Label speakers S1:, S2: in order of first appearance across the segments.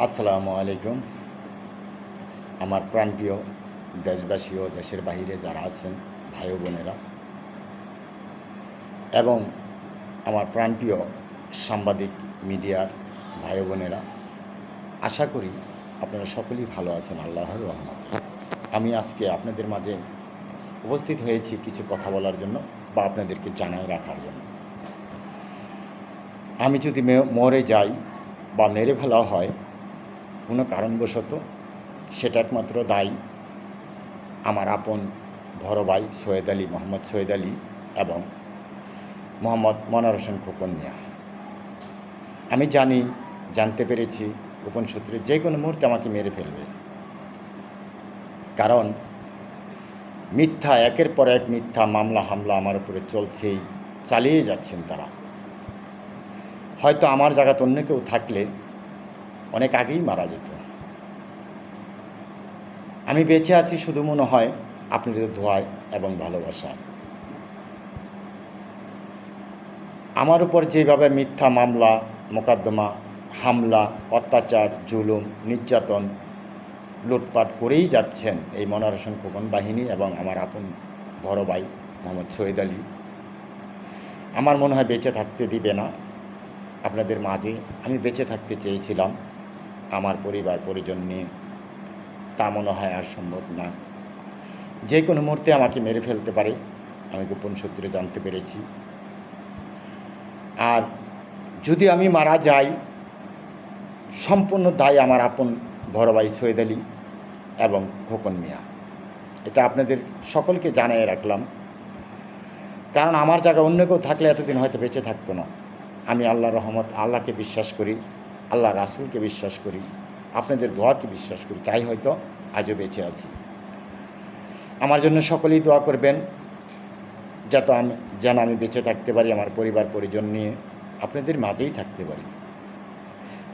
S1: আসসালামু আলাইকুম। আমার প্রাণপ্রিয় দেশবাসী ও দেশের বাহিরে যারা আছেন ভাই ও বোনেরা, এবং আমার প্রাণপ্রিয় সাংবাদিক মিডিয়ার ভাই ও বোনেরা, আশা করি আপনারা সকলেই ভালো আছেন আল্লাহর রহমতে। আমি আজকে আপনাদের মাঝে উপস্থিত হয়েছি কিছু কথা বলার জন্য বা আপনাদেরকে জানায় রাখার জন্য। আমি যদি মরে যাই বা মেরে ফেলা হয় কোনো কারণবশত, সেটা একমাত্র দায়ী আমার আপন বড় ভাই সৈয়দ আলী, মোহাম্মদ সৈয়দ আলী এবং মোহাম্মদ মনোয়ার হোসেন খোকন মিয়া। আমি জানতে পেরেছি গোপন সূত্রে যে কোনো মুহূর্তে আমাকে মেরে ফেলবে, কারণ মিথ্যা একের পর এক মিথ্যা মামলা হামলা আমার উপরে চলছেই, চালিয়ে যাচ্ছেন তারা। হয়তো আমার জায়গাতে অন্য কেউ থাকলে অনেক আগেই মারা যেত। আমি বেঁচে আছি শুধু মনে হয় আপনাদের দোয়ায় এবং ভালোবাসায়। আমার উপর যেভাবে মিথ্যা মামলা মোকদ্দমা, হামলা, অত্যাচার, জুলুম, নির্যাতন, লুটপাট করেই যাচ্ছেন এই মনোয়ার হোসেন খোকন বাহিনী এবং আমার আপন বড় ভাই মোহাম্মদ সৈয়দ আলী, আমার মনে হয় বেঁচে থাকতে দিবে না আপনাদের মাঝে। আমি বেঁচে থাকতে চেয়েছিলাম আমার পরিবার পরিজন নিয়ে, তা মনে হয় আর সম্ভব না। যে কোনো মুহূর্তে আমাকে মেরে ফেলতে পারে, আমি গোপন সূত্রে জানতে পেরেছি। আর যদি আমি মারা যাই, সম্পূর্ণ দায় আমার আপন বড় ভাই সৈয়দ আলী এবং খোকন মিয়া। এটা আপনাদের সকলকে জানিয়ে রাখলাম, কারণ আমার জায়গায় অন্য কেউ থাকলে এতদিন হয়তো বেঁচে থাকতো না। আমি আল্লাহর রহমত, আল্লাহকে বিশ্বাস করি, আল্লাহ রাসূলকে বিশ্বাস করি, আপনাদের দোয়াকে বিশ্বাস করি, তাই হয়তো আজও বেঁচে আছি। আমার জন্য সকলেই দোয়া করবেন যেন আমি বেঁচে থাকতে পারি, আমার পরিবার পরিজন নিয়ে আপনাদের মাঝেই থাকতে পারি।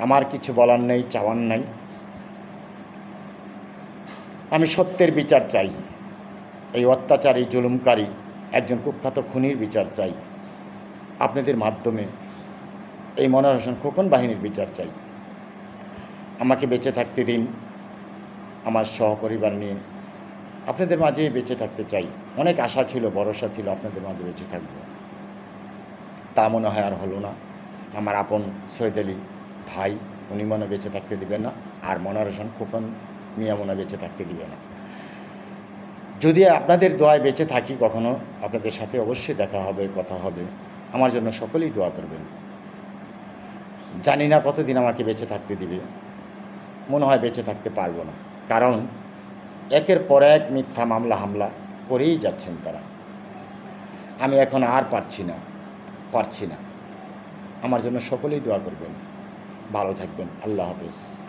S1: আমার কিছু বলার নেই, চাওয়ার নাই। আমি সত্যের বিচার চাই। এই অত্যাচারী জুলুমকারী একজন কুখ্যাত খুনির বিচার চাই। আপনাদের মাধ্যমে এই মনোয়ার হোসেন খোকন বাহিনীর বিচার চাই। আমাকে বেঁচে থাকতে দিন, আমার সহপরিবার নিয়ে আপনাদের মাঝে বেঁচে থাকতে চাই। অনেক আশা ছিল, ভরসা ছিল আপনাদের মাঝে বেঁচে থাকবো, তা মনে হয় আর হলো না। আমার আপন সৈয়দ আলী ভাই, উনি মনে বেঁচে থাকতে দিবেন না, আর মনোয়ার হোসেন খোকন মিয়া মনে বেঁচে থাকতে দিবে না। যদি আপনাদের দোয়ায় বেঁচে থাকি কখনো, আপনাদের সাথে অবশ্যই দেখা হবে, কথা হবে। আমার জন্য সকলেই দোয়া করবেন। জানি না কতদিন আমাকে বেঁচে থাকতে দিবে, মনে হয় বেঁচে থাকতে পারবো না, কারণ একের পর এক মিথ্যা মামলা হামলা করেই যাচ্ছেন তারা। আমি এখন আর পারছি না। আমার জন্য সকলেই দোয়া করবেন। ভালো থাকবেন। আল্লাহ হাফেজ।